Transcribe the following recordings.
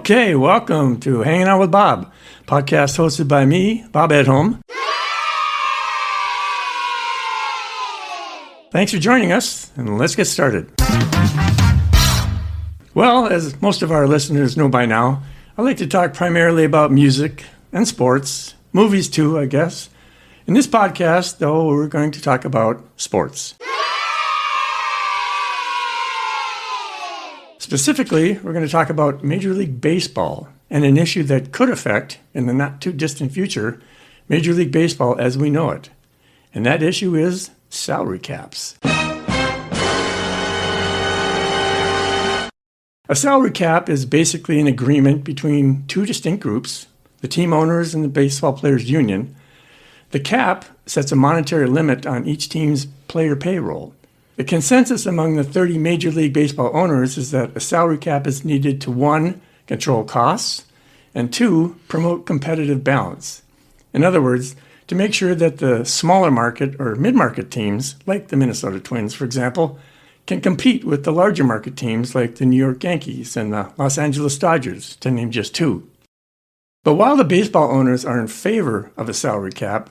Okay, welcome to Hanging Out with Bob, podcast hosted by me, Bob Edholm. Thanks for joining us, and let's get started. Well, as most of our listeners know by now, I like to talk primarily about music and sports, movies too, I guess. In this podcast, though, we're going to talk about sports. Specifically, we're going to talk about Major League Baseball and an issue that could affect, in the not-too-distant future, Major League Baseball as we know it. And that issue is salary caps. A salary cap is basically an agreement between two distinct groups, the team owners and the baseball players' union. The cap sets a monetary limit on each team's player payroll. The consensus among the 30 Major League Baseball owners is that a salary cap is needed to 1, control costs, and 2, promote competitive balance. In other words, to make sure that the smaller market or mid-market teams, like the Minnesota Twins, for example, can compete with the larger market teams like the New York Yankees and the Los Angeles Dodgers, to name just two. But while the baseball owners are in favor of a salary cap,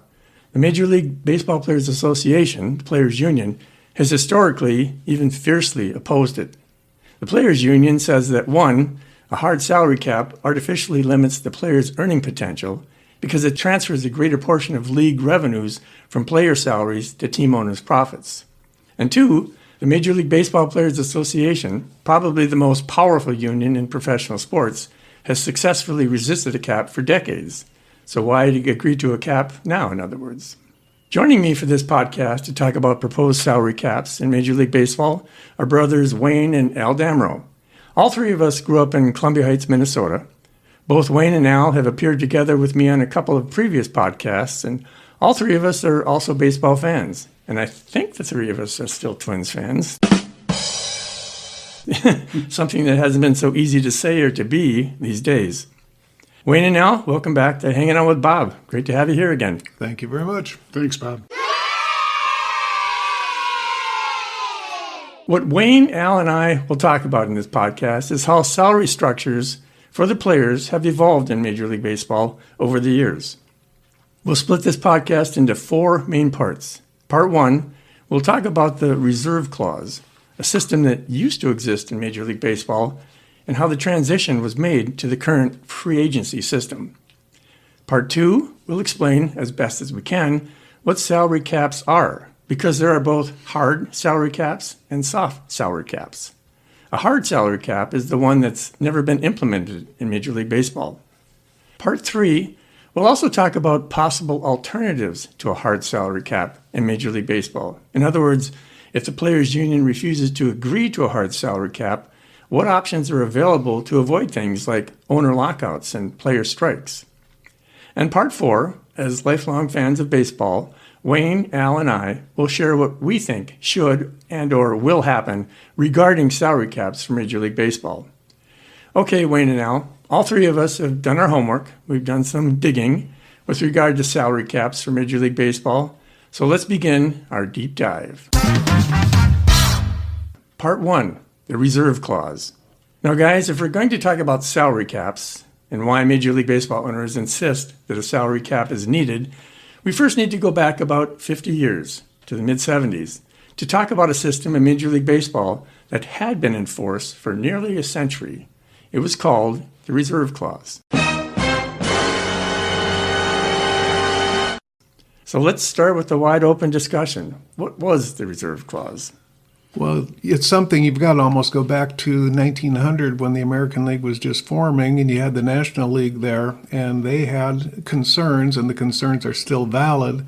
the Major League Baseball Players Association, the Players Union, has historically, even fiercely, opposed it. The Players Union says that 1, a hard salary cap artificially limits the players' earning potential because it transfers a greater portion of league revenues from player salaries to team owners' profits. And 2, the Major League Baseball Players Association, probably the most powerful union in professional sports, has successfully resisted a cap for decades. So why agree to a cap now, in other words? Joining me for this podcast to talk about proposed salary caps in Major League Baseball are brothers Wayne and Al Damrow. All three of us grew up in Columbia Heights, Minnesota. Both Wayne and Al have appeared together with me on a couple of previous podcasts, and all three of us are also baseball fans. And I think the three of us are still Twins fans. Something that hasn't been so easy to say or to be these days. Wayne and Al, welcome back to Hanging Out with Bob. Great to have you here again. Thank you very much. Thanks, Bob. What Wayne, Al, and I will talk about in this podcast is how salary structures for the players have evolved in Major League Baseball over the years. We'll split this podcast into 4 main parts. Part 1, we'll talk about the reserve clause, a system that used to exist in Major League Baseball, and how the transition was made to the current free agency system. Part 2, we'll explain, as best as we can, what salary caps are, because there are both hard salary caps and soft salary caps. A hard salary cap is the one that's never been implemented in Major League Baseball. Part 3, we'll also talk about possible alternatives to a hard salary cap in Major League Baseball. In other words, if the Players Union refuses to agree to a hard salary cap, what options are available to avoid things like owner lockouts and player strikes? And Part 4, as lifelong fans of baseball, Wayne, Al, and I will share what we think should and or will happen regarding salary caps for Major League Baseball. Okay, Wayne and Al, all three of us have done our homework. We've done some digging with regard to salary caps for Major League Baseball. So let's begin our deep dive. Part 1. The reserve clause. Now, guys, if we're going to talk about salary caps and why Major League Baseball owners insist that a salary cap is needed, we first need to go back about 50 years to the mid-70s to talk about a system in Major League Baseball that had been in force for nearly a century. It was called the reserve clause. So let's start with the wide open discussion. What was the reserve clause? Well, it's something you've got to almost go back to 1900 when the American League was just forming, and you had the National League there, and they had concerns, and the concerns are still valid.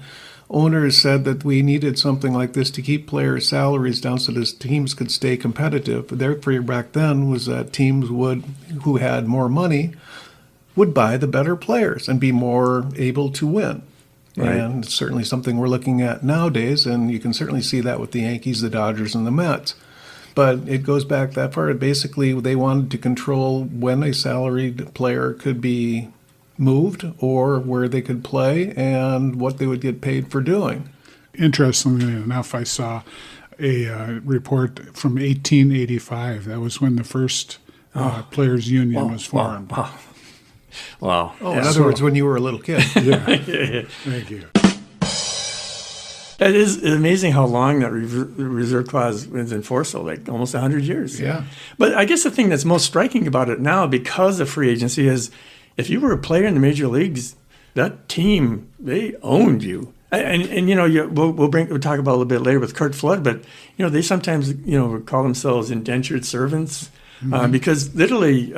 Owners said that we needed something like this to keep players' salaries down so that teams could stay competitive. Their fear back then was that teams who had more money would buy the better players and be more able to win. Right. And it's certainly something we're looking at nowadays, and you can certainly see that with the Yankees, the Dodgers, and the Mets. But it goes back that far. Basically, they wanted to control when a salaried player could be moved or where they could play and what they would get paid for doing. Interestingly enough, I saw a report from 1885. That was when the first Players Union was formed. Wow. Oh, in other words, when you were a little kid. Thank you. It is amazing how long that reserve clause was in force, so like almost 100 years. Yeah. But I guess the thing that's most striking about it now, because of free agency, is if you were a player in the major leagues, that team, they owned you. And you know, we'll talk about it a little bit later with Curt Flood, but you know, they sometimes call themselves indentured servants because literally,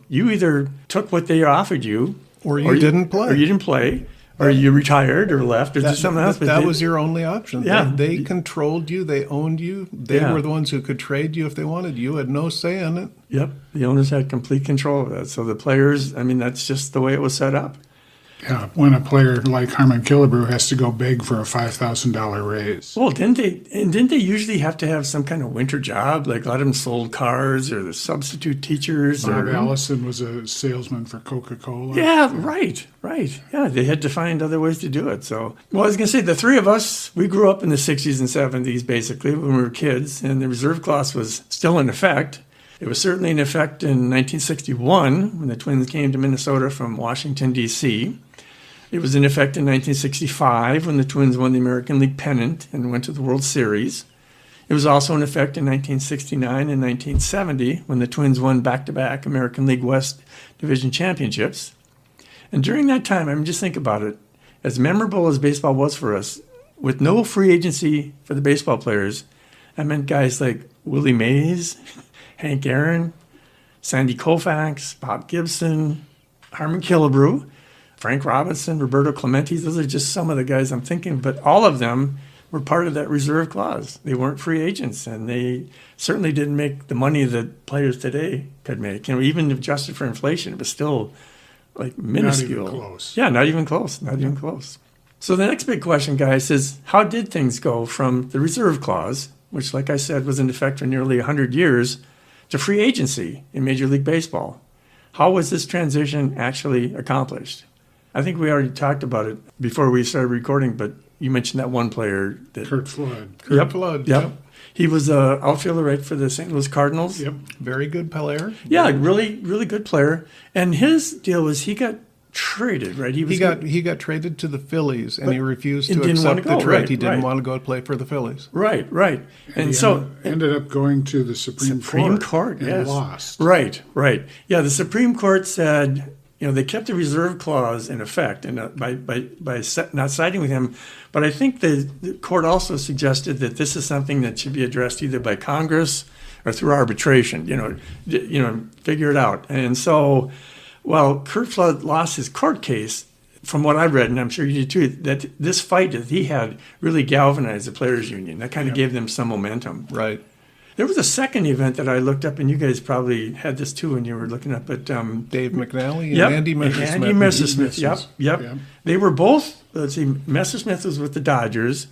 you either took what they offered you, Or you didn't play. or you didn't play, or you retired or left, or did something else. But that was your only option. Yeah. They controlled you. They owned you. They Yeah. were the ones who could trade you if they wanted. You had no say in it. Yep, the owners had complete control of that. So the players, I mean, that's just the way it was set up. Yeah, when a player like Harmon Killebrew has to go beg for a $5,000 raise. Well, didn't they usually have to have some kind of winter job? Like a lot of them sold cars or the substitute teachers. Bob or, Allison was a salesman for Coca-Cola. Yeah, right. Yeah, they had to find other ways to do it. So, well, I was going to say, the three of us, we grew up in the 60s and 70s, basically, when we were kids, and the reserve clause was still in effect. It was certainly in effect in 1961 when the Twins came to Minnesota from Washington, D.C. It was in effect in 1965 when the Twins won the American League pennant and went to the World Series. It was also in effect in 1969 and 1970 when the Twins won back-to-back American League West Division championships. And during that time, I mean, just think about it, as memorable as baseball was for us, with no free agency for the baseball players, that meant guys like Willie Mays, Hank Aaron, Sandy Koufax, Bob Gibson, Harmon Killebrew, Frank Robinson, Roberto Clemente. Those are just some of the guys I'm thinking, but all of them were part of that reserve clause. They weren't free agents, and they certainly didn't make the money that players today could make. You know, even adjusted for inflation, it was still like minuscule. Not even close. Yeah, not even close. Not even close. So the next big question, guys, is how did things go from the reserve clause, which, like I said, was in effect for nearly 100 years, to free agency in Major League Baseball? How was this transition actually accomplished? I think we already talked about it before we started recording, but you mentioned that one player. Curt Flood. Yep. Flood. Yep. He was an outfielder right for the St. Louis Cardinals. Yep. Very good player. Yeah, really, really good player. And his deal was he got traded, right? He got traded to the Phillies, and he refused and to didn't wanna accept the go, trade. right, He didn't right. want to go play for the Phillies. Right. And He so ended up going to the Supreme Court and yes. lost. Right. Yeah, the Supreme Court said, they kept the reserve clause in effect, and not siding with him. But I think the court also suggested that this is something that should be addressed either by Congress or through arbitration. Figure it out. And so, while Curt Flood lost his court case, from what I read, and I'm sure you did too, that this fight that he had really galvanized the players' union. That kind of gave them some momentum. Right. There was a second event that I looked up, and you guys probably had this too when you were looking up at Dave McNally and Yep. Andy Messersmith. Andy Messersmith. Yep. Yeah. They were both. Let's see. Messersmith was with the Dodgers,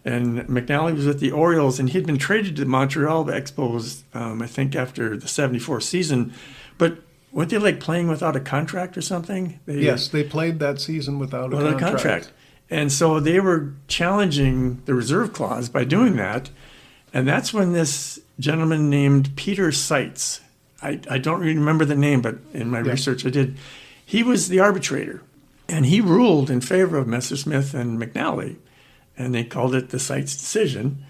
and McNally was with the Orioles, and he'd been traded to the Montreal Expos, I think, after the '74 season. But weren't they like playing without a contract or something? Yes, they played that season without a contract. And so they were challenging the reserve clause by doing that. And that's when this gentleman named Peter Seitz, I don't really remember the name, but in my research I did, he was the arbitrator. And he ruled in favor of Messersmith and McNally. And they called it the Seitz decision.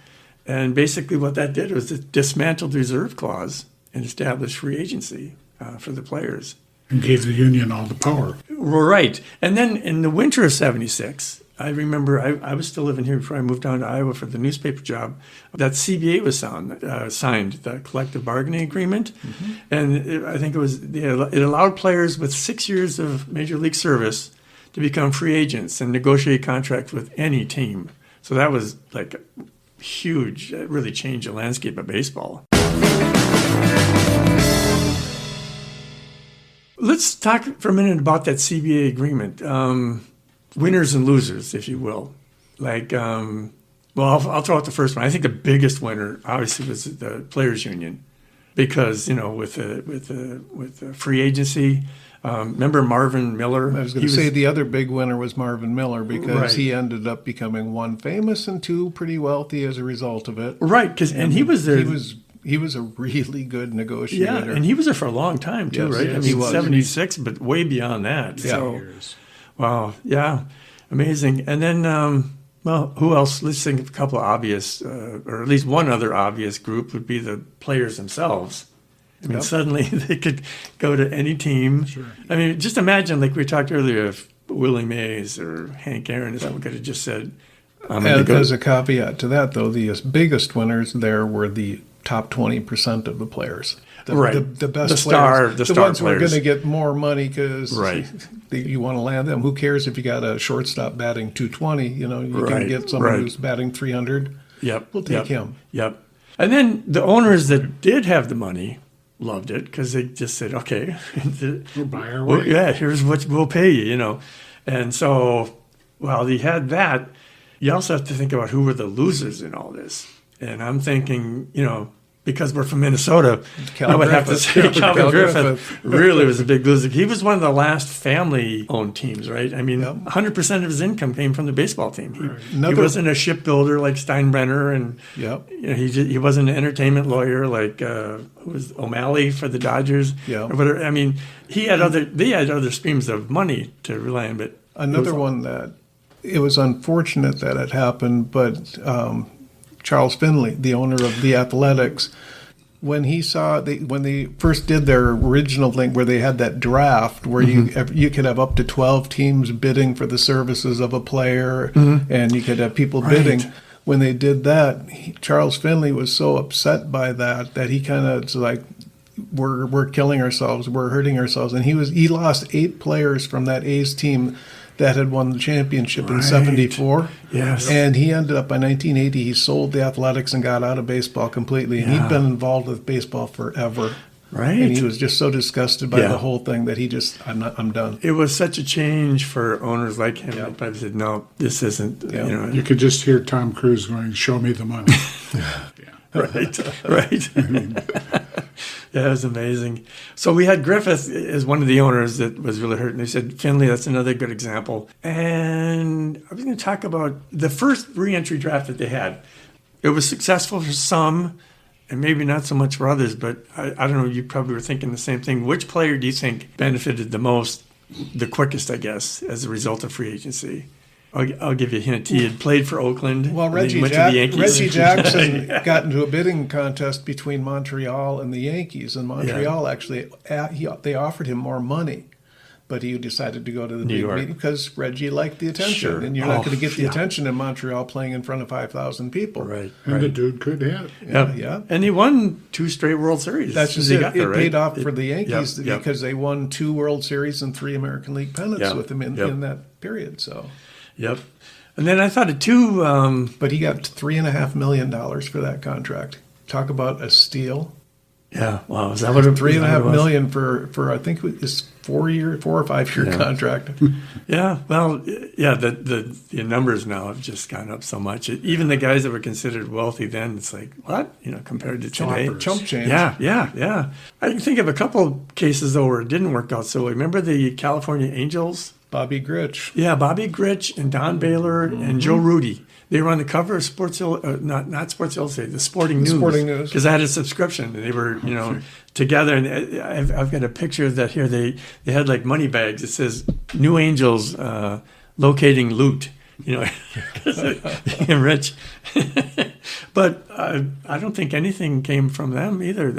And basically what that did was it dismantled the reserve clause and established free agency for the players. And gave the union all the power. Right. And then in the winter of '76, I remember I was still living here before I moved down to Iowa for the newspaper job. That CBA was signed, the collective bargaining agreement. Mm-hmm. And I think it allowed players with 6 years of major league service to become free agents and negotiate contracts with any team. So that was like huge. It really changed the landscape of baseball. Let's talk for a minute about that CBA agreement. Winners and losers, if you will. I'll throw out the first one. I think the biggest winner, obviously, was the Players Union, because with the free agency. Remember Marvin Miller? I was going to say the other big winner was Marvin Miller, because he ended up becoming one, famous, and two, pretty wealthy as a result of it. Right, and he was there. He was a really good negotiator. Yeah, and he was there for a long time too, Yes, right? yes, I he mean, was. 76, but way beyond that. Yeah. So, Years. wow, yeah, amazing. And then, well, who else? Let's think of a couple of obvious, or at least one other obvious group would be the players themselves. I mean, Yep. suddenly they could go to any team. Sure. I mean, just imagine, like we talked earlier, if Willie Mays or Hank Aaron or someone could have just said, I'm going to go. As a caveat to that, though, the biggest winners there were the top 20% of the players. Right. The best The star- players. the the star ones who are players. going to get more money because Right. you want to land them. Who cares if you got a shortstop batting 220? You know, you Right, can get someone right. who's batting 300. Yep. We'll take yep, him. Yep. And then the owners that did have the money loved it because they just said, okay, We'll buy our well, way. yeah, here's what we'll pay you, you know. And so while he had that, you also have to think about who were the losers in all this. And I'm thinking, you know, because we're from Minnesota, Cal I would have to Griffith. say Calvin Cal Griffith Griffith. really was a big loser. He was one of the last family-owned teams, right? I mean, Yep. 100% of his income came from the baseball team. He Another- wasn't a shipbuilder like Steinbrenner, and Yep. you know, he wasn't an entertainment lawyer like who was O'Malley for the Dodgers. Yeah. Or whatever. I mean, they had other streams of money to rely on, but Another it was- one that it was unfortunate that it happened, but Charles Finley, the owner of the Athletics, when he saw when they first did their original thing where they had that draft where you could have up to 12 teams bidding for the services of a player, and you could have people bidding. When they did that, Charles Finley was so upset by that he kind of like, we're killing ourselves, we're hurting ourselves, and he lost 8 players from that A's team that had won the championship in Right. '74. Yes. And he ended up by 1980, he sold the Athletics and got out of baseball completely. And Yeah. he'd been involved with baseball forever. Right. And he was just so disgusted by Yeah. the whole thing that he just, I'm done. It was such a change for owners like him. Yeah. That probably said, no, this isn't, Yeah. you know. You could just hear Tom Cruise going, "Show me the money." Right, right. Yeah, it was amazing. So we had Griffith as one of the owners that was really hurt, and they said, Finley, that's another good example. And I was going to talk about the first reentry draft that they had. It was successful for some, and maybe not so much for others, but I don't know, you probably were thinking the same thing. Which player do you think benefited the most, the quickest, I guess, as a result of free agency? I'll give you a hint. He had played for Oakland. Well, and then he Reggie, went to the Yankees. Reggie Jackson got into a bidding contest between Montreal and the Yankees, and Montreal actually they offered him more money, but he decided to go to the New big York. meeting because Reggie liked the attention, Sure. and you're not Oh, going to get the yeah. attention in Montreal playing in front of 5,000 people. Right, And right. the dude could hit. Yep. Yeah. And he won 2 straight World Series. That's as just he it. got there, It right? paid off for the Yankees Yep, yep. because they won 2 World Series and 3 American League pennants Yeah, with him yep. in that period. So, Yep. And then I thought of 2. but he got $3.5 million for that contract. Talk about a steal. Yeah. Wow. Is that what it? $3.5 million for I think it was 4 or 5 year Yeah. contract. Yeah. Well, yeah. The numbers now have just gone up so much. Even the guys that were considered wealthy then, it's like what, you know, compared to today. Choppers. Chump change. Yeah. I can think of a couple cases though where it didn't work out. So remember the California Angels? Bobby Grich. Yeah, Bobby Grich and Don Baylor and Joe Rudy. They were on the cover of not Sports Illustrated, the Sporting News. Sporting News. Because I had a subscription, and they were, you know, together. And I've got a picture of that here. They had like money bags. It says "New Angels locating loot." You know, being rich. But I don't think anything came from them either.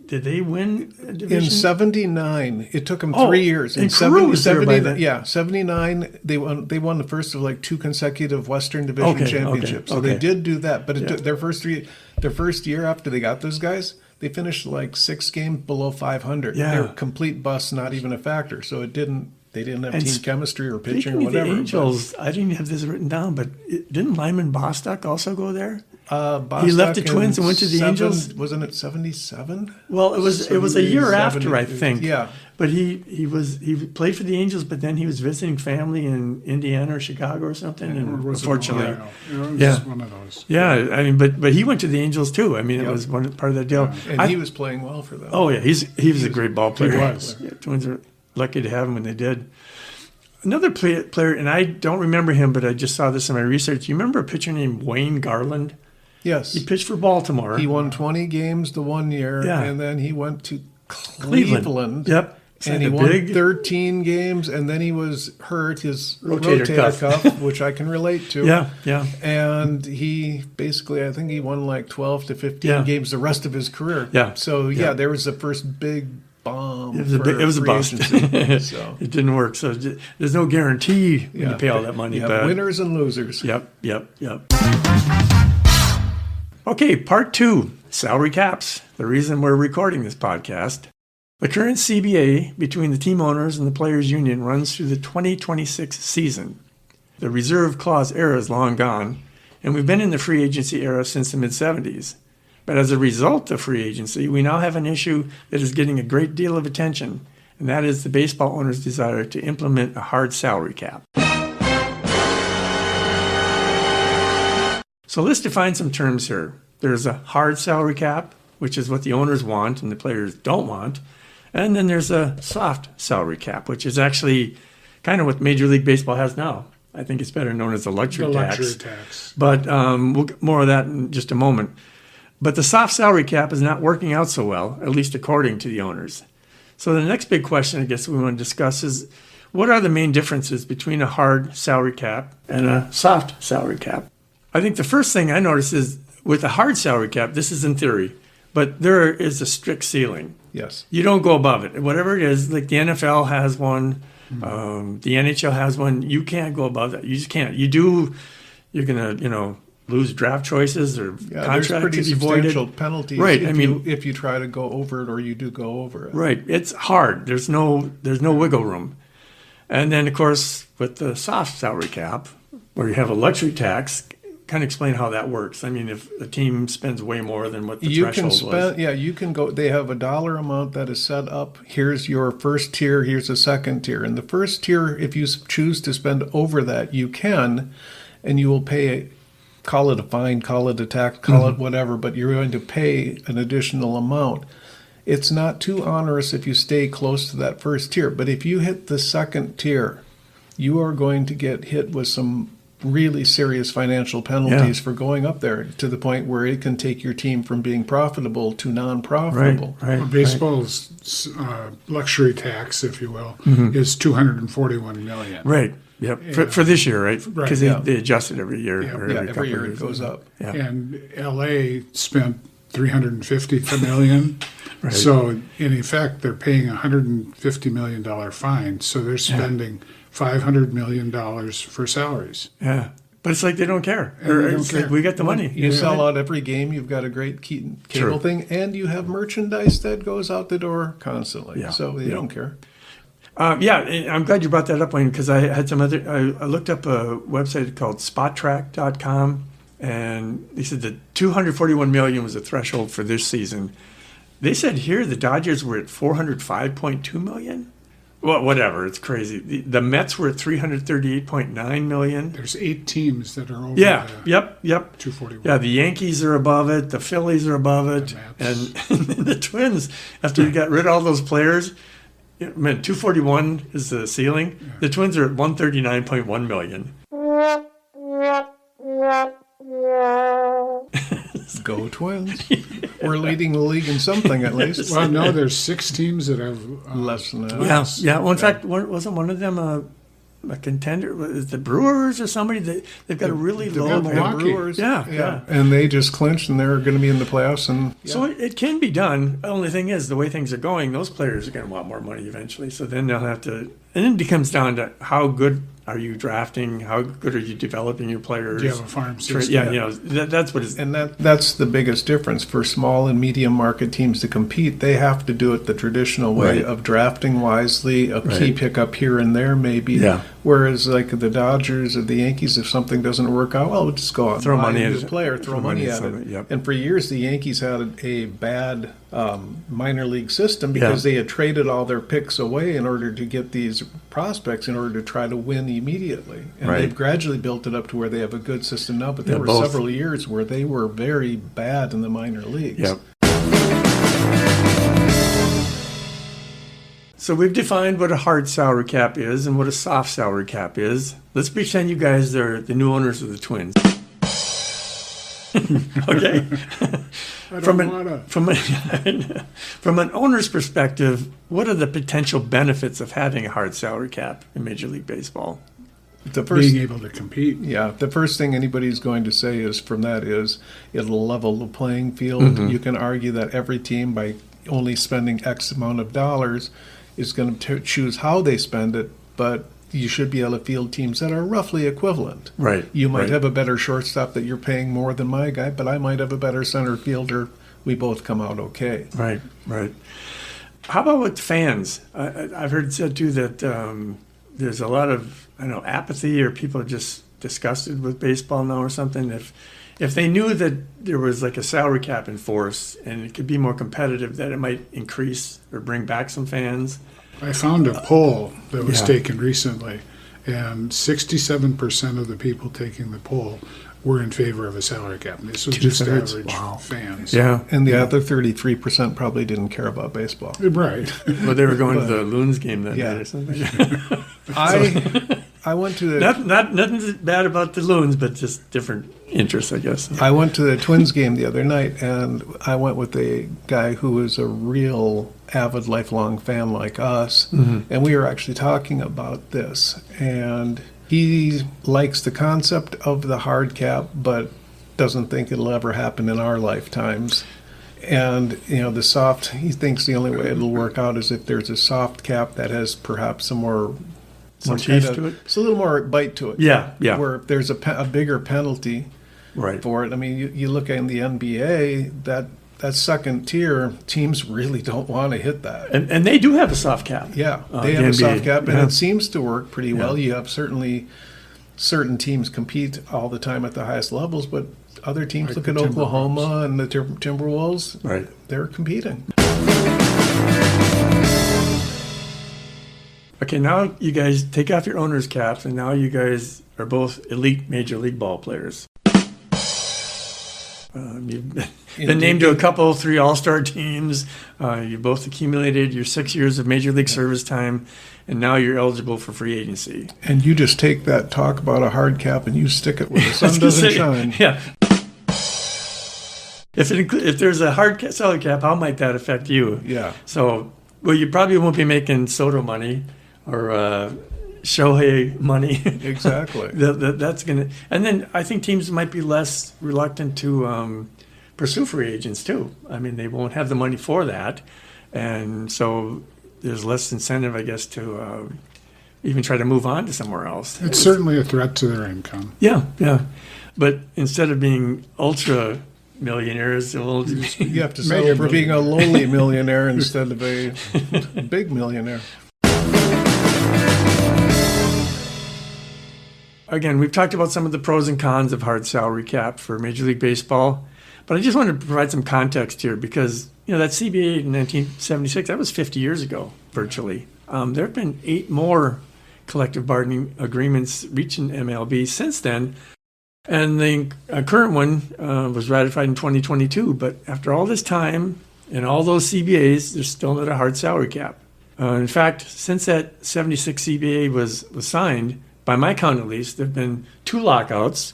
Did they win a division? In '79, it took them Oh, 3 years. and Carew was there by then. Yeah, '79, they won the first of like 2 consecutive Western Division Okay, championships. So okay. they did do that, but it Yeah. took their first year after they got those guys, they finished like 6 games below 500. Yeah. They were complete busts, not even a factor. So they didn't have And team chemistry or pitching Speaking or of whatever. the Angels, I didn't have this written down, but didn't Lyman Bostock also go there? But, He left the Bostock Twins in and went to the Angels? Wasn't it 77? Well, it was a year 70, after, I think. yeah. But he played for the Angels, but then he was visiting family in Indiana or Chicago or something, Or and was it unfortunately, Ohio? You know, it was Yeah. one of those. yeah. I mean, but he went to the Angels too. I mean, it Yep. was part of that deal. And he was playing well for them. Oh yeah, he was a great ball player. was. Yeah, Twins are lucky to have him when they did. Another player, and I don't remember him, but I just saw this in my research. You remember a pitcher named Wayne Garland? Yes. He pitched for Baltimore. He won 20 games the one year, Yeah. and then he went to Cleveland. Yep. And he won 13 games, and then he was hurt, his rotator cuff, which I can relate to. Yeah, yeah. And he basically, I think he won like 12 to 15 games the rest of his career. Yeah. So, there was the first big bomb. It was a bust. So. It didn't work. So there's no guarantee when you pay all that money. But winners and losers. Yep. Okay, part 2, salary caps. The reason we're recording this podcast. The current CBA between the team owners and the players' union runs through the 2026 season. The reserve clause era is long gone, and we've been in the free agency era since the mid-'70s. But as a result of free agency, we now have an issue that is getting a great deal of attention, and that is the baseball owners' desire to implement a hard salary cap. So let's define some terms here. There's a hard salary cap, which is what the owners want and the players don't want. And then there's a soft salary cap, which is actually kind of what Major League Baseball has now. I think it's better known as the luxury tax. But we'll get more of that in just a moment. But the soft salary cap is not working out so well, at least according to the owners. So the next big question I guess we want to discuss is, what are the main differences between a hard salary cap and a soft salary cap? I think the first thing I notice is with a hard salary cap, this is in theory, but there is a strict ceiling. Yes. You don't go above it. Whatever it is, like the NFL has one, the NHL has one. You can't go above that. You just can't. You do, you're going to, lose draft choices or there's contract pretty to be voided. substantial penalties Right. if you try to go over it or you do go over it. Right. It's hard. There's no wiggle room. And then, of course, with the soft salary cap, where you have a luxury tax, kind of explain how that works. I mean, if a team spends way more than what the threshold was. Yeah, you can go. They have a dollar amount that is set up. Here's your first tier. Here's a second tier. And the first tier, if you choose to spend over that, you can, and you will pay. Call it a fine, call it a tax, call it whatever, but you're going to pay an additional amount. It's not too onerous if you stay close to that first tier. But if you hit the second tier, you are going to get hit with some really serious financial penalties for going up there to the point where it can take your team from being profitable to non-profitable. Right. Baseball's luxury tax, if you will, is $241 million. Right. Yep. Yeah. For this year, right? Right, Because they adjust it every year. Yeah. Or Yeah, every every year couple it goes up. Yeah. And LA spent $350 million. Right. So in effect, they're paying a $150 million fine. So they're spending $500 million for salaries. Yeah. But it's like they don't care. And they don't It's care. like we got the money. You sell out every game, you've got a great cable thing, and you have merchandise that goes out the door constantly. Yeah. So they don't care. I'm glad you brought that up, Wayne, because I had some other. I looked up a website called SpotTrack.com, and they said that 241 million was the threshold for this season. They said here the Dodgers were at 405.2 million. Well, whatever, it's crazy. The Mets were at 338.9 million. There's 8 teams that are over Yeah. the Yep. 241. Yeah, the Yankees are above it. The Phillies are above it, and the Twins. After you got rid of all those players. Man, 241 is the ceiling. Yeah. The Twins are at 139.1 million. Go Twins. We're leading the league in something at least. Well, no, there's 6 teams that have Less than that. Yeah. Well, in fact, wasn't one of them a contender? Was the Brewers or somebody? They've got a really low. Milwaukee. Brewers. Yeah. And they just clinched, and they're going to be in the playoffs. And So it can be done. The only thing is, the way things are going, those players are going to want more money eventually. So then they'll have to. And then it comes down to how good are you drafting? How good are you developing your players? Do you have a farm system? Yeah, that's what it's. And that's the biggest difference for small and medium market teams to compete. They have to do it the traditional way Right. of drafting wisely, a key Right. pickup here and there maybe. Yeah. Whereas like the Dodgers or the Yankees, if something doesn't work out, well, we'll just go out and Throw buy money a at new it. player, throw money at it. something, yep. And for years, the Yankees had a bad minor league system because they had traded all their picks away in order to get these prospects in order to try to win immediately. And Right. they've gradually built it up to where they have a good system now, but there Yeah, were both. several years where they were very bad in the minor leagues. Yep. So we've defined what a hard salary cap is and what a soft salary cap is. Let's pretend you guys are the new owners of the Twins. Okay. I From don't an, wanna. from an owner's perspective, what are the potential benefits of having a hard salary cap in Major League Baseball? The first, Being able to compete. yeah, the first thing anybody's going to say is from that is it'll level the playing field. You can argue that every team, by only spending X amount of dollars, is going to choose how they spend it, but you should be able to field teams that are roughly equivalent. Right. You might right. have a better shortstop that you're paying more than my guy, but I might have a better center fielder. We both come out okay. Right, right. How about with fans? I've heard said too that there's a lot of apathy, or people are just disgusted with baseball now or something. If they knew that there was like a salary cap in force and it could be more competitive, that it might increase or bring back some fans. I found a poll that was Yeah. taken recently, and 67% of the people taking the poll were in favor of a salary cap. This was just Two-thirds? average Wow. fans. Yeah. And the other 33% probably didn't care about baseball. Right. Well, they were going to the Loons game that Yeah. night or something. I went to the Nothing bad about the Loons, but just different interests, I guess. I went to the Twins game the other night, and I went with a guy who was a real avid, lifelong fan like us, and we were actually talking about this. And he likes the concept of the hard cap, but doesn't think it'll ever happen in our lifetimes. And the soft, he thinks the only way it'll work out is if there's a soft cap that has perhaps some teeth to it? It's a little more bite to it. Yeah, yeah. Where if there's a bigger penalty Right. for it. I mean, you look at in the NBA, that second tier, teams really don't want to hit that. And they do have a soft cap. Yeah, the they have a NBA, soft cap, and yeah. it seems to work pretty well. You have certainly certain teams compete all the time at the highest levels, but other teams, Like look the at Oklahoma and the Timberwolves, Right. they're competing. Okay, now you guys take off your owner's caps, and now you guys are both elite Major League ball players. You've been named to a couple, 3 all-star teams. You both accumulated your 6 years of Major League service time, and now you're eligible for free agency. And you just take that talk about a hard cap and you stick it where the I sun was gonna doesn't say, shine. Yeah. If there's a hard salary cap, how might that affect you? Yeah. So, well, you probably won't be making Soto money or Shohei money. Exactly. That's gonna, and then I think teams might be less reluctant to pursue free agents too. I mean, they won't have the money for that, and so there's less incentive, I guess, to even try to move on to somewhere else. It's certainly a threat to their income. Yeah, yeah, but instead of being ultra millionaires, they'll You have to Mega settle for being a lowly millionaire instead of a big millionaire. Again, we've talked about some of the pros and cons of hard salary cap for Major League Baseball, but I just wanted to provide some context here because, that CBA in 1976, that was 50 years ago, virtually. There have been 8 more collective bargaining agreements reached in MLB since then, and the current one was ratified in 2022, but after all this time and all those CBAs, there's still not a hard salary cap. In fact, since that 76 CBA was signed, by my count at least, there have been 2 lockouts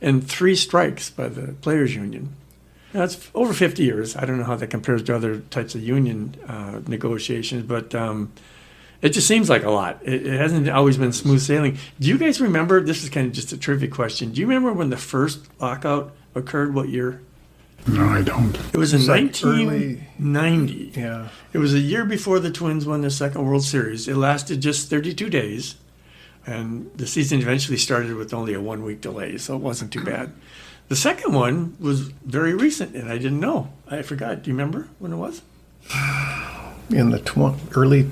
and 3 strikes by the players' union. Now, it's over 50 years. I don't know how that compares to other types of union negotiations, but it just seems like a lot. It hasn't always been smooth sailing. Do you guys remember, this is kind of just a trivia question, do you remember when the first lockout occurred, what year? No, I don't. It was in It's like early- 1990. Yeah. It was a year before the Twins won their second World Series. It lasted just 32 days, and the season eventually started with only a 1-week delay, so it wasn't too bad. The second one was very recent, and I didn't know. I forgot. Do you remember when it was? In the early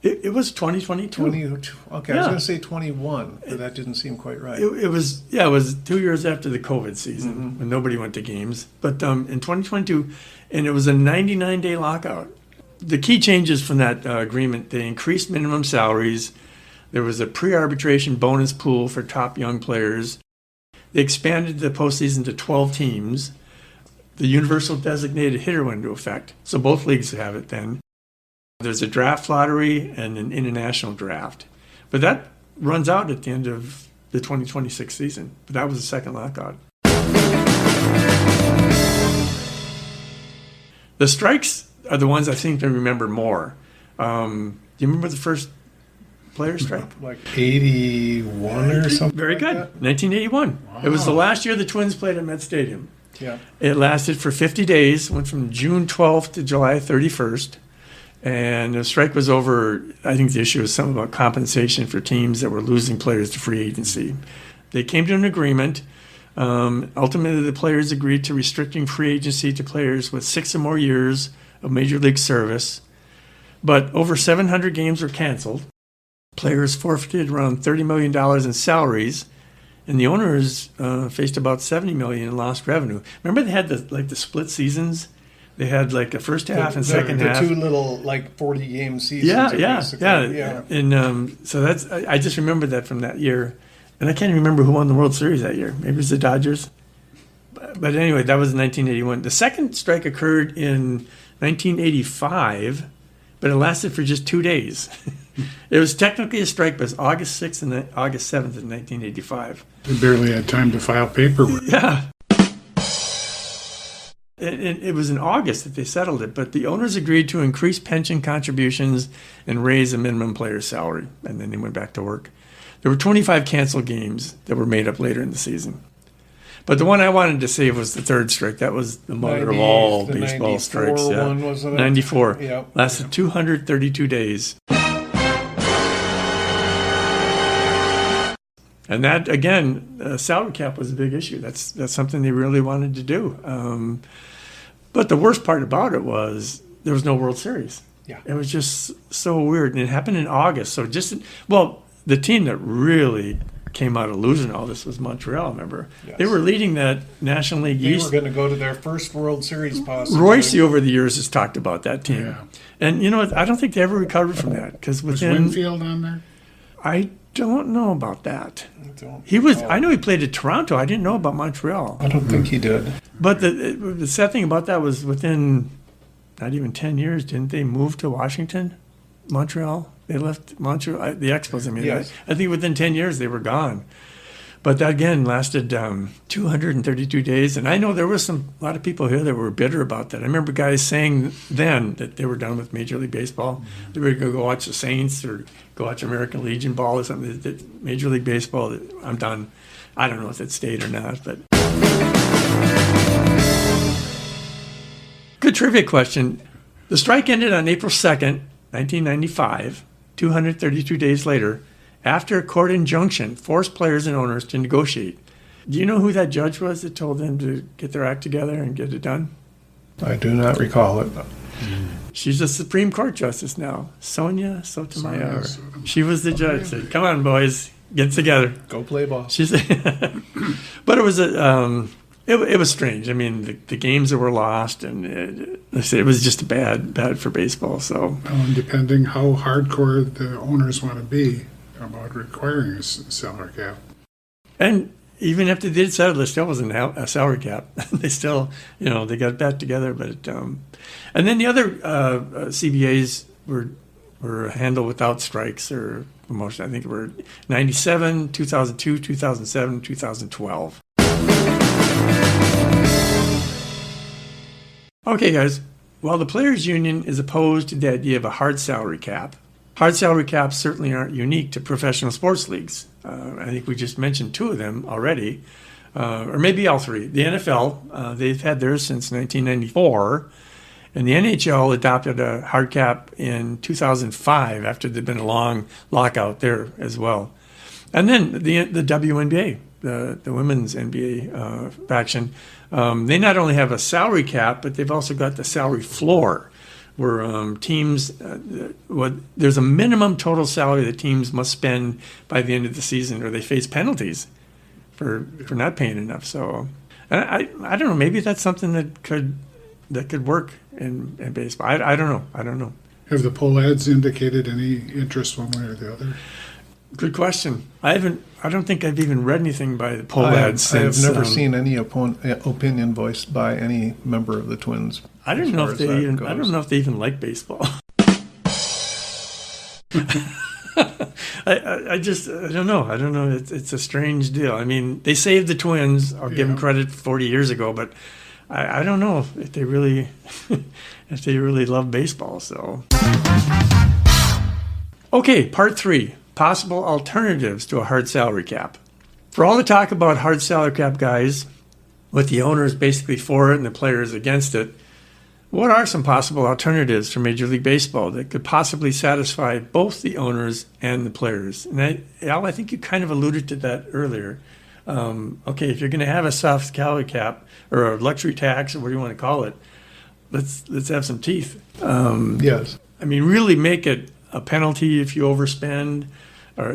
It was 2022. 20, okay, I Yeah. was going to say 21, but that didn't seem quite right. It was 2 years after the COVID season when nobody went to games. But in 2022, and it was a 99-day lockout. The key changes from that agreement, they increased minimum salaries. There was a pre-arbitration bonus pool for top young players. They expanded the postseason to 12 teams. The universal designated hitter went into effect. So both leagues have it then. There's a draft lottery and an international draft. But that runs out at the end of the 2026 season. But that was the second lockout. The strikes are the ones I seem to remember more. Do you remember the first player strike? Like 81 or something. Very like good. that? 1981. It was the last year the Twins played at Met Stadium. Yeah. It lasted for 50 days, went from June 12th to July 31st. And the strike was over. I think the issue was something about compensation for teams that were losing players to free agency. They came to an agreement. Ultimately, the players agreed to restricting free agency to players with 6 or more years of Major League service. But over 700 games were canceled. Players forfeited around $30 million in salaries. And the owners faced about $70 million in lost revenue. Remember they had the split seasons? They had like a first half and second half. The two little 40-game seasons. Yeah. And so I just remember that from that year. And I can't even remember who won the World Series that year. Maybe it was the Dodgers. But anyway, that was 1981. The second strike occurred in 1985, but it lasted for just 2 days. It was technically a strike, but it was August 6th and August 7th in 1985. They barely had time to file paperwork. Yeah. It was in August that they settled it, but the owners agreed to increase pension contributions and raise the minimum player's salary, and then they went back to work. There were 25 canceled games that were made up later in the season. But the one I wanted to save was the third strike. That was the mother of all the baseball 94 strikes. Yeah. one, wasn't it? 94. Yep. Lasted 232 days. And that, again, salary cap was a big issue. That's something they really wanted to do. But the worst part about it was there was no World Series. Yeah. It was just so weird. And it happened in August. So the team that really came out of losing all this was Montreal, remember? Yes. They were leading that National League They East. were going to go to their first World Series possibly. Royce over the years has talked about that team. Yeah. And you know what? I don't think they ever recovered from that. Because Was within, Winfield on there? I don't know about that. Don't He was. recall. I know he played at Toronto. I didn't know about Montreal. I don't think he did. But the sad thing about that was within not even 10 years, didn't they move to Washington, Montreal? They left Montreal, the Expos. I mean, Yes. I think within 10 years they were gone. But that again lasted 232 days, and I know there was a lot of people here that were bitter about that. I remember guys saying then that they were done with Major League Baseball. They were going to go watch the Saints or go watch American Legion ball or something. That Major League Baseball, I'm done. I don't know if it stayed or not, but good trivia question. The strike ended on April 2nd, 1995, 232 days later, after a court injunction forced players and owners to negotiate. Do you know who that judge was that told them to get their act together and get it done? I do not recall it. She's a Supreme Court justice now, Sonia Sotomayor. Sotomayor. She was the judge. Said, "Come on, boys, get together." Go play ball. She's, but it was it was strange. I mean, the games that were lost, and it was just bad for baseball. So And depending how hardcore the owners want to be about requiring a salary cap. and even after they did settle, there still wasn't a salary cap. They still, they got back together. But and then the other CBAs were handled without strikes or promotion. I think it were 97, 2002, 2007, 2012. Okay, guys. While the Players Union is opposed to the idea of a hard salary cap certainly aren't unique to professional sports leagues. I think we just mentioned 2 of them already, or maybe all 3. The NFL, they've had theirs since 1994, and the NHL adopted a hard cap in 2005 after there'd been a long lockout there as well. And then the WNBA, the women's NBA faction, they not only have a salary cap, but they've also got the salary floor, where teams, there's a minimum total salary that teams must spend by the end of the season, or they face penalties for not paying enough. So, I don't know. Maybe that's something that could work in baseball. I don't know. Have the poll ads indicated any interest one way or the other? Good question. I don't think I've even read anything by the poll I ads have since. never seen any opinion voiced by any member of the Twins. I don't as know far if as they that even. I goes. don't know if they even like baseball. I don't know. I don't know. It's a strange deal. I mean, they saved the Twins. I'll give them Yeah. credit 40 years ago, but I don't know if they really if they really love baseball. So, okay, part 3: possible alternatives to a hard salary cap. For all the talk about hard salary cap, guys, with the owners basically for it and the players against it, what are some possible alternatives for Major League Baseball that could possibly satisfy both the owners and the players? And Al, I think you kind of alluded to that earlier. Okay, if you're going to have a soft salary cap or a luxury tax or what do you want to call it, let's have some teeth. Yes. I mean, really make it a penalty if you overspend or,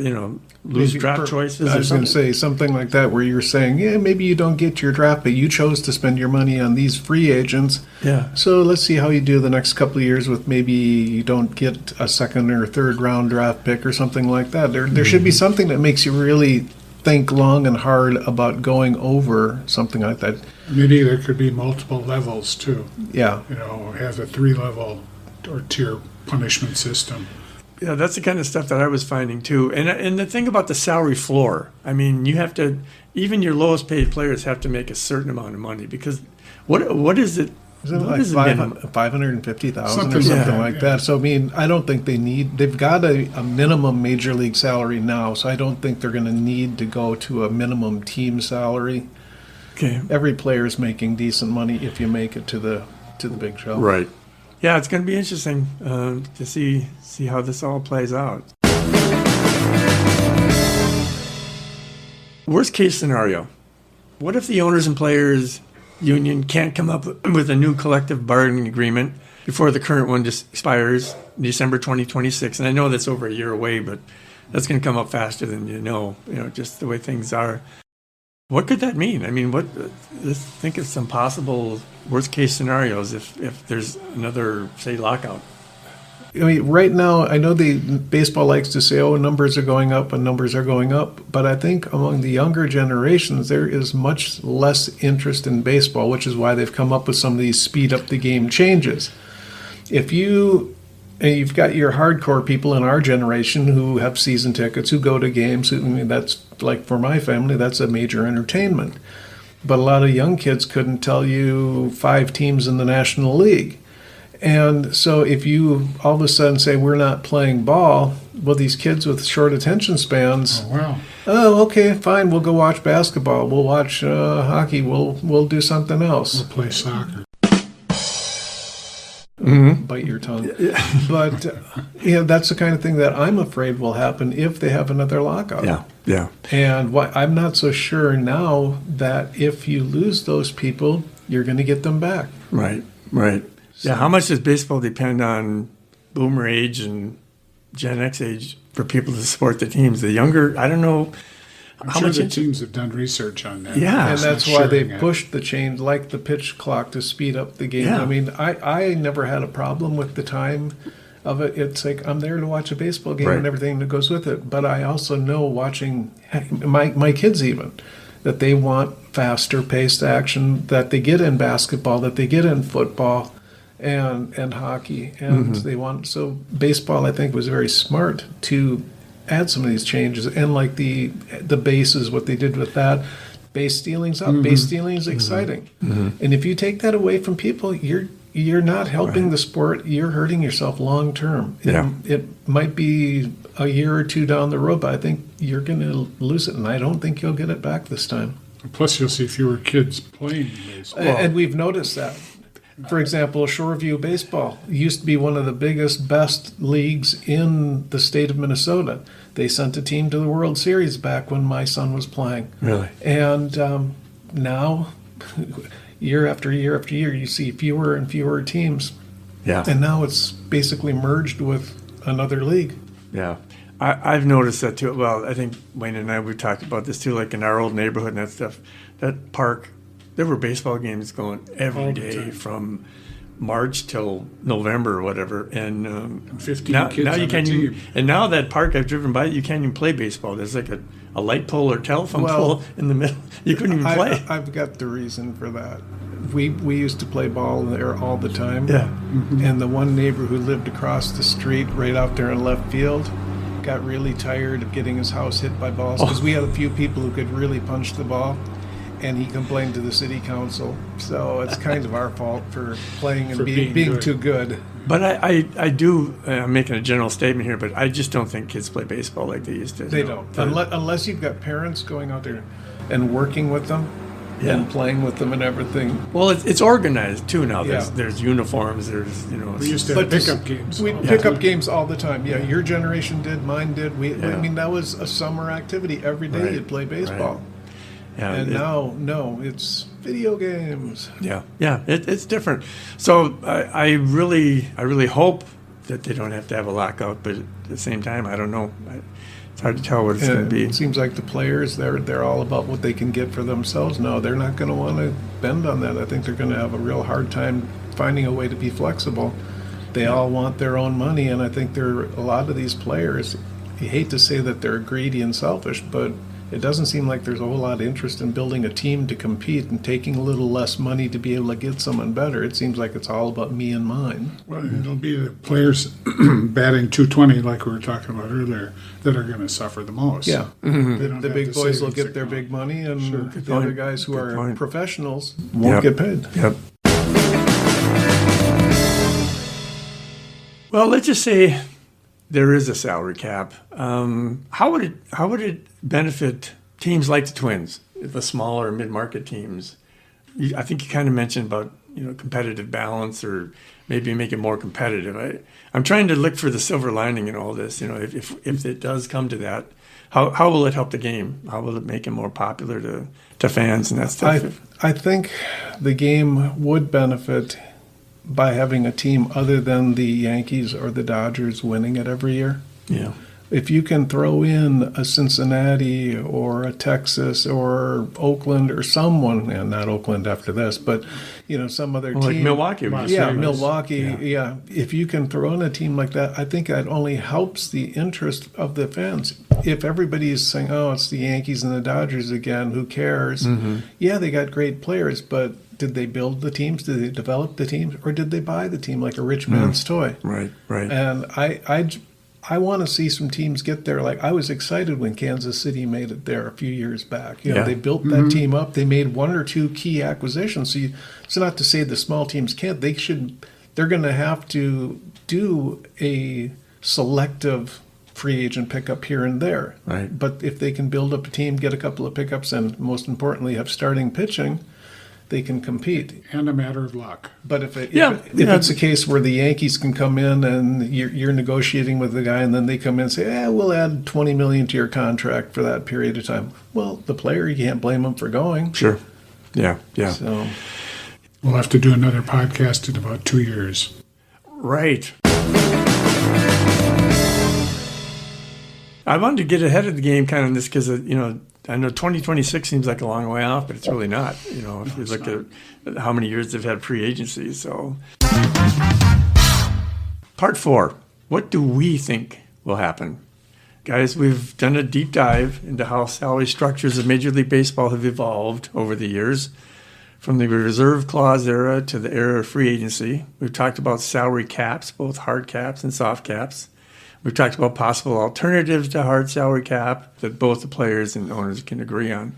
lose Maybe draft choices I or was going something. to say something like that, where you're saying, yeah, maybe you don't get your draft, but you chose to spend your money on these free agents. Yeah. So let's see how you do the next couple of years with maybe you don't get a second or third round draft pick or something like that. There should be something that makes you really think long and hard about going over something like that. Maybe there could be multiple levels too. Yeah. Have a 3-level or tier punishment system. Yeah, that's the kind of stuff that I was finding too. And the thing about the salary floor, I mean, you have to, even your lowest paid players have to make a certain amount of money because what is it? Isn't it what like is it minimum? 550,000 or Something something like that, like yeah. that? So, I mean, I don't think they've got a minimum major league salary now, so I don't think they're going to need to go to a minimum team salary. Okay. Every player's making decent money if you make it to the big show. Right. Yeah, it's going to be interesting to see how this all plays out. Worst case scenario: what if the owners and players union can't come up with a new collective bargaining agreement before the current one just expires December 2026? And I know that's over a year away, but that's going to come up faster than you know. Just the way things are. What could that mean? I mean, let's think of some possible worst case scenarios if there's another, say, lockout. I mean, right now, I know baseball likes to say, "Oh, numbers are going up and numbers are going up," but I think among the younger generations, there is much less interest in baseball, which is why they've come up with some of these speed up the game changes. And you've got your hardcore people in our generation who have season tickets, who go to games. I mean, that's like for my family, that's a major entertainment. But a lot of young kids couldn't tell you 5 teams in the National League. And so if you all of a sudden say we're not playing ball, well, these kids with short attention spans, Oh, wow. oh, okay, fine, we'll go watch basketball, we'll watch hockey, we'll do something else. We'll play soccer. Bite your tongue. But that's the kind of thing that I'm afraid will happen if they have another lockout. Yeah. And I'm not so sure now that if you lose those people, you're going to get them back. Right. Yeah, how much does baseball depend on boomer age and Gen X age for people to support the teams? The younger, I don't know. I'm How sure much the into- teams have done research on that. Yeah. And It's that's not why they sharing it. pushed the change, like the pitch clock, to speed up the game. Yeah. I mean, I never had a problem with the time of it. It's like I'm there to watch a baseball game Right. and everything that goes with it. But I also know, watching my kids even, that they want faster paced action that they get in basketball, that they get in football and hockey. And they want, so baseball, I think, was very smart to add some of these changes, and like the bases, what they did with that, base stealing's up, base stealing is exciting, and if you take that away from people, you're not helping the sport, you're hurting yourself long term. It might be a year or two down the road, but I think you're going to lose it, and I don't think you'll get it back this time. Plus, you'll see fewer kids playing baseball. And we've noticed that. For example, Shoreview Baseball used to be one of the biggest, best leagues in the state of Minnesota. They sent a team to the World Series back when my son was playing. Really? And now, year after year after year, you see fewer and fewer teams. Yeah. And now it's basically merged with another league. Yeah. I've noticed that too. Well, I think Wayne and I, we talked about this too, like in our old neighborhood and that stuff. That park, there were baseball games going every All the day time. from March till November or whatever. And 15 now kids you on a can't even, team. and now that park I've driven by, you can't even play baseball. There's like a light pole or telephone Well, pole in the middle. You couldn't even play. I've got the reason for that. We used to play ball there all the time. Yeah. And the one neighbor who lived across the street, right out there in left field, got really tired of getting his house hit by balls because we had a few people who could really punch the ball, and he complained to the city council. So it's kind of our fault for playing and For being being good. too good. But I do, I'm making a general statement here, but I just don't think kids play baseball like they used to. They don't. Unless you've got parents going out there and working with them Yeah. and playing with them and everything. Well, it's organized too now. Yeah. There's uniforms, there's, We used to have But pickup games. We all the pick time. up games all the time. Yeah, your generation did, mine did. I Yeah. mean, that was a summer activity. Every day Right, you'd play baseball. yeah, And it- now, no, it's video games. Yeah, it's different. So I really hope that they don't have to have a lockout, but at the same time, I don't know. It's hard to tell what it's going And to be. it seems like the players, they're all about what they can get for themselves. No, they're not going to want to bend on that. I think they're going to have a real hard time finding a way to be flexible. They all want their own money, and I think a lot of these players, you hate to say that they're greedy and selfish, but it doesn't seem like there's a whole lot of interest in building a team to compete and taking a little less money to be able to get someone better. It seems like it's all about me and mine. Well, it'll be the players batting 220, like we were talking about earlier, that are going to suffer the most. Yeah. They don't The have big boys will savings get their account. big money, and Good the other point. guys who Good are point. professionals won't Yep. get paid. Yep. Well, let's just say there is a salary cap. How would it benefit teams like the Twins, the smaller mid-market teams? I think you kind of mentioned about competitive balance, or maybe make it more competitive. I'm trying to look for the silver lining in all this. If it does come to that, how will it help the game? How will it make it more popular to fans and that stuff? I think the game would benefit by having a team other than the Yankees or the Dodgers winning it every year. Yeah. If you can throw in a Cincinnati or a Texas or Oakland or someone, and not Oakland after this, but some other Well, like team. Milwaukee. would be Yeah, famous. Milwaukee. Yeah. If you can throw in a team like that, I think that only helps the interest of the fans. If everybody is saying, "Oh, it's the Yankees and the Dodgers again," who cares? Mm-hmm. Yeah, they got great players, but did they build the teams? Did they develop the teams, or did they buy the team like a rich man's toy? Right. And I want to see some teams get there. Like, I was excited when Kansas City made it there a few years back. Yeah. They built that team up. They made one or two key acquisitions. So it's not to say the small teams can't. They're going to have to do a selective free agent pickup here and there. Right. But if they can build up a team, get a couple of pickups, and most importantly, have starting pitching, they can compete. And a matter of luck. But if Yeah. it's a case where the Yankees can come in and you're negotiating with the guy, and then they come in and say, we'll add $20 million to your contract for that period of time. Well, the player, you can't blame him for going. Sure. Yeah. So We'll have to do another podcast in about 2 years. Right. I wanted to get ahead of the game kind of in this because, I know 2026 seems like a long way off, but it's really not. If you look at how many years they've had free agency. So, part 4. What do we think will happen? Guys, we've done a deep dive into how salary structures of Major League Baseball have evolved over the years, from the reserve clause era to the era of free agency. We've talked about salary caps, both hard caps and soft caps. We've talked about possible alternatives to hard salary cap that both the players and owners can agree on.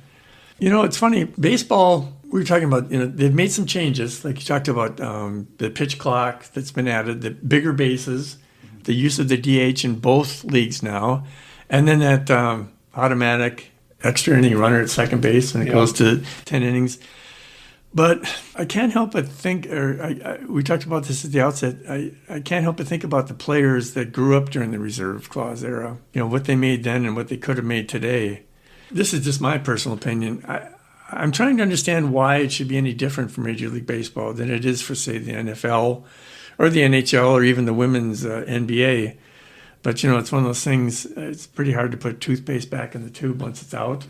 It's funny, baseball, we were talking about, they've made some changes. Like you talked about the pitch clock that's been added, the bigger bases, the use of the DH in both leagues now, and then that automatic extra inning runner at second base when it goes to 10 innings. But I can't help but think, we talked about this at the outset, I can't help but think about the players that grew up during the reserve clause era, what they made then and what they could have made today. This is just my personal opinion. I'm trying to understand why it should be any different for Major League Baseball than it is for, say, the NFL or the NHL or even the women's NBA. But, it's one of those things, it's pretty hard to put toothpaste back in the tube once it's out.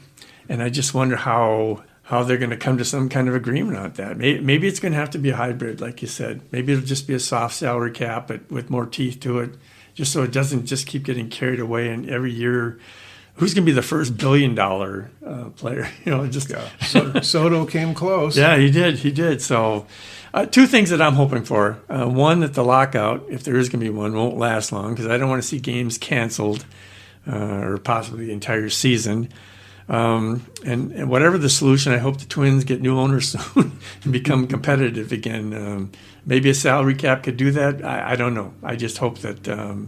And I just wonder how they're going to come to some kind of agreement on that. Maybe it's going to have to be a hybrid, like you said. Maybe it'll just be a soft salary cap, but with more teeth to it, just so it doesn't just keep getting carried away. And every year, who's going to be the first $1 billion player? Soto came close. Yeah, he did. So, two things that I'm hoping for. One, that the lockout, if there is going to be one, won't last long, because I don't want to see games canceled or possibly the entire season. And whatever the solution, I hope the Twins get new owners soon and become competitive again. Maybe a salary cap could do that. I don't know. I just hope that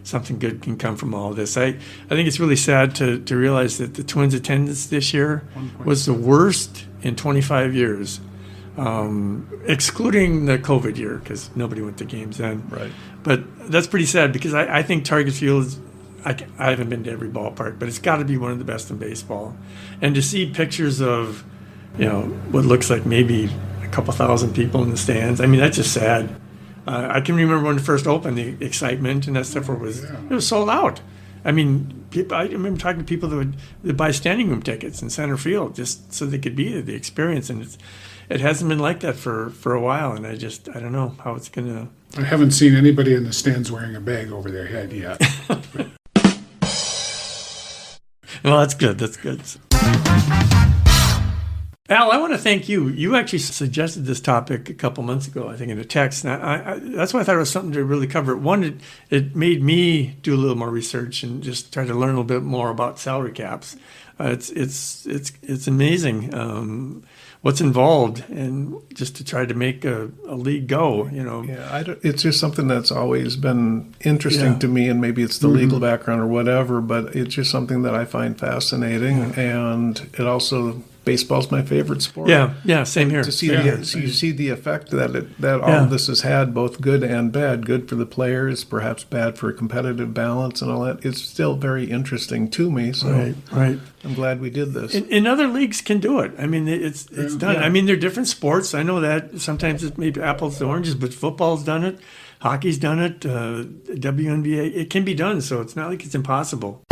something good can come from all this. I think it's really sad to realize that the Twins' attendance this year was the worst in 25 years, excluding the COVID year because nobody went to games then. Right. But that's pretty sad because I think Target Field is, I haven't been to every ballpark, but it's got to be one of the best in baseball. And to see pictures of, what looks like maybe a couple thousand people in the stands, I mean, that's just sad. I can remember when it first opened, the excitement and that stuff it was sold out. I mean, I remember talking to people that would buy standing room tickets in center field just so they could be there, the experience. And it hasn't been like that for a while. And I don't know how it's going to. I haven't seen anybody in the stands wearing a bag over their head yet. Well, that's good. That's good. Al, I want to thank you. You actually suggested this topic a couple months ago, I think, in a text. And that's why I thought it was something to really cover. One, it made me do a little more research and just try to learn a little bit more about salary caps. It's amazing what's involved, and just to try to make a league go. Yeah, it's just something that's always been interesting to me, and maybe it's the legal background or whatever, but it's just something that I find fascinating, and it also. Baseball's my favorite sport. Yeah, same here. To see you see the effect that all of this has had, both good and bad. Good for the players, perhaps bad for competitive balance and all that. It's still very interesting to me. So right. I'm glad we did this. And other leagues can do it. I mean, it's done. Yeah. I mean, they're different sports. I know that sometimes it's maybe apples to oranges, but football's done it, hockey's done it, WNBA. It can be done. So it's not like it's impossible.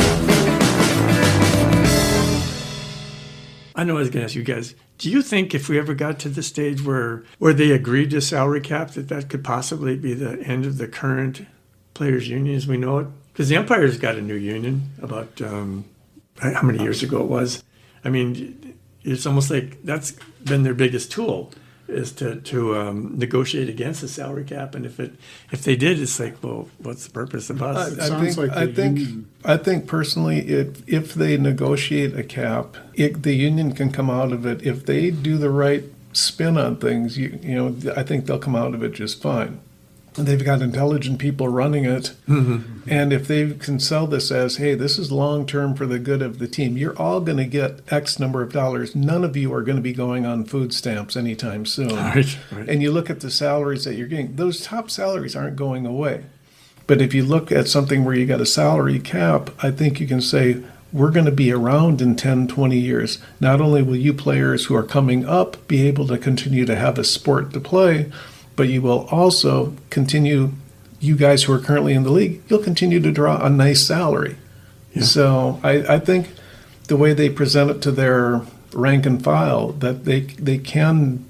I know I was going to ask you guys, do you think if we ever got to the stage where they agreed to salary cap, that could possibly be the end of the current players' union as we know it? Because the umpires got a new union about how many years ago it was. I mean, it's almost like that's been their biggest tool is to negotiate against the salary cap. And if they did, it's like, well, what's the purpose of us? I think personally, if they negotiate a cap, the union can come out of it. If they do the right spin on things, I think they'll come out of it just fine. They've got intelligent people running it. Mm-hmm. And if they can sell this as, hey, this is long-term for the good of the team, you're all going to get X number of dollars. None of you are going to be going on food stamps anytime soon. Right. And you look at the salaries that you're getting, those top salaries aren't going away. But if you look at something where you got a salary cap, I think you can say, we're going to be around in 10, 20 years. Not only will you players who are coming up be able to continue to have a sport to play, but you will also continue, you guys who are currently in the league, you'll continue to draw a nice salary. Yeah. So I think the way they present it to their rank and file, that they can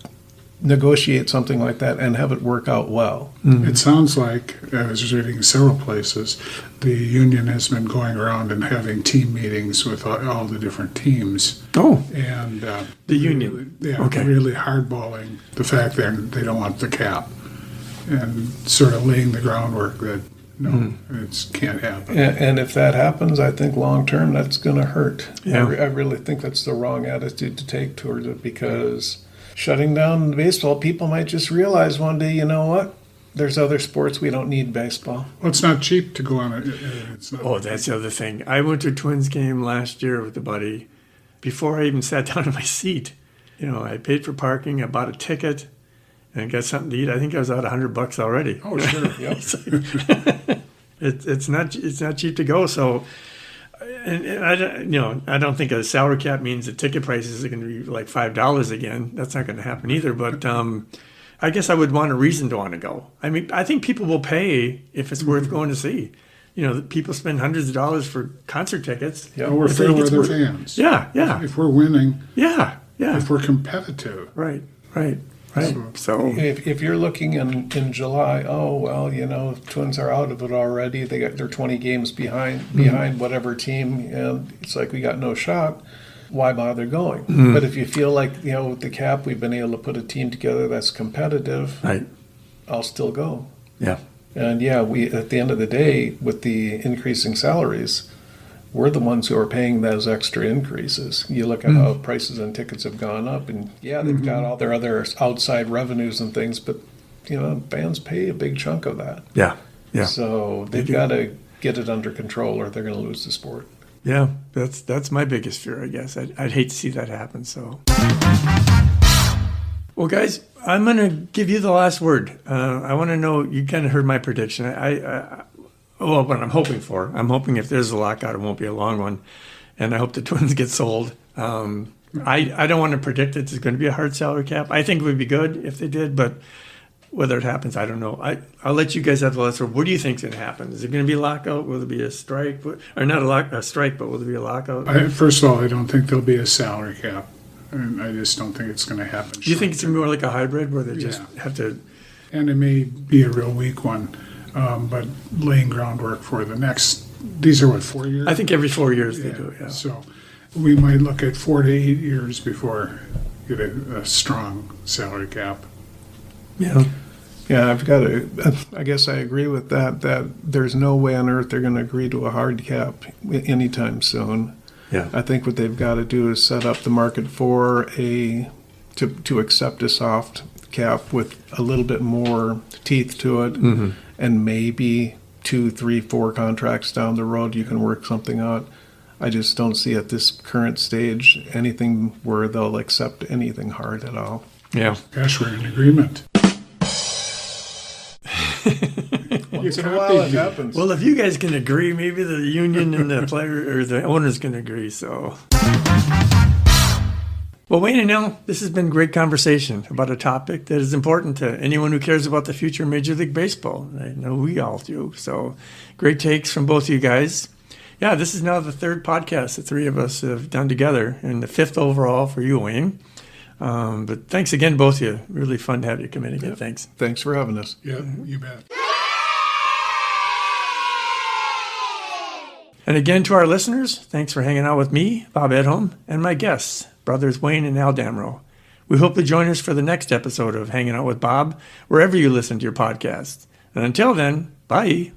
negotiate something like that and have it work out well. Mm-hmm. It sounds like, I was reading several places, the union has been going around and having team meetings with all the different teams. Oh. And the union. Really hardballing the fact that they don't want the cap and sort of laying the groundwork that it can't happen. And if that happens, I think long term that's going to hurt. Yeah. I really think that's the wrong attitude to take towards it, because shutting down baseball, people might just realize one day, you know what? There's other sports, we don't need baseball. Well, it's not cheap to go on it. That's the other thing. I went to a Twins game last year with a buddy. Before I even sat down in my seat, I paid for parking, I bought a ticket, and got something to eat. I think I was out $100 already. Oh, sure. Yep. It's not cheap to go. So, and I don't think a salary cap means the ticket prices are going to be like $5 again. That's not going to happen either. But I guess I would want a reason to want to go. I mean, I think people will pay if it's worth going to see. People spend hundreds of dollars for concert tickets. Yeah, we're fair weather fans. Yeah. If we're winning. Yeah. If we're competitive. Right. So if you're looking in July, Twins are out of it already. They're 20 games behind whatever team, and it's like we got no shot. Why bother going? Mm-hmm. But if you feel like, with the cap, we've been able to put a team together that's competitive, right, I'll still go. Yeah. And we at the end of the day, with the increasing salaries, we're the ones who are paying those extra increases. You look at how prices on tickets have gone up, and yeah, they've got all their other outside revenues and things, but bands pay a big chunk of that. Yeah. Yeah. So they've got to get it under control, or they're going to lose the sport. Yeah, that's my biggest fear, I guess. I'd hate to see that happen. So, well, guys, I'm going to give you the last word. I want to know, you kind of heard my prediction. Well, what I'm hoping for. I'm hoping if there's a lockout, it won't be a long one. And I hope the Twins get sold. I don't want to predict that there's going to be a hard salary cap. I think it would be good if they did, but whether it happens, I don't know. I'll let you guys have the last word. What do you think is going to happen? Is it going to be a lockout? Will there be a strike? Or not a strike, but will there be a lockout? First of all, I don't think there'll be a salary cap. And I just don't think it's going to happen. Do you think it's going to be more like a hybrid where they just have to... And it may be a real weak one, but laying groundwork for the next, these are what, 4 years? I think every 4 years they do, yeah. So we might look at 4 to 8 years before you get a strong salary cap. Yeah. Yeah, I guess I agree with that there's no way on earth they're going to agree to a hard cap anytime soon. Yeah. I think what they've got to do is set up the market for to accept a soft cap with a little bit more teeth to it, and maybe 2, 3, 4 contracts down the road you can work something out. I just don't see at this current stage anything where they'll accept anything hard at all. Yeah. Gosh, we're in agreement. Once in a while it happens. Well, if you guys can agree, maybe the union and the player or the owners can agree. So, well, Wayne and Al, this has been great conversation about a topic that is important to anyone who cares about the future of Major League Baseball. I know we all do. So, great takes from both of you guys. Yeah, this is now the 3rd podcast the 3 of us have done together, and the 5th overall for you, Wayne. But thanks again, both of you. Really fun to have you come in again. Yep. Thanks. Thanks for having us. Yeah, you bet. And again, to our listeners, thanks for hanging out with me, Bob Edholm, and my guests, brothers Wayne and Al Damrow. We hope to join us for the next episode of Hanging Out with Bob, wherever you listen to your podcast. And until then, bye.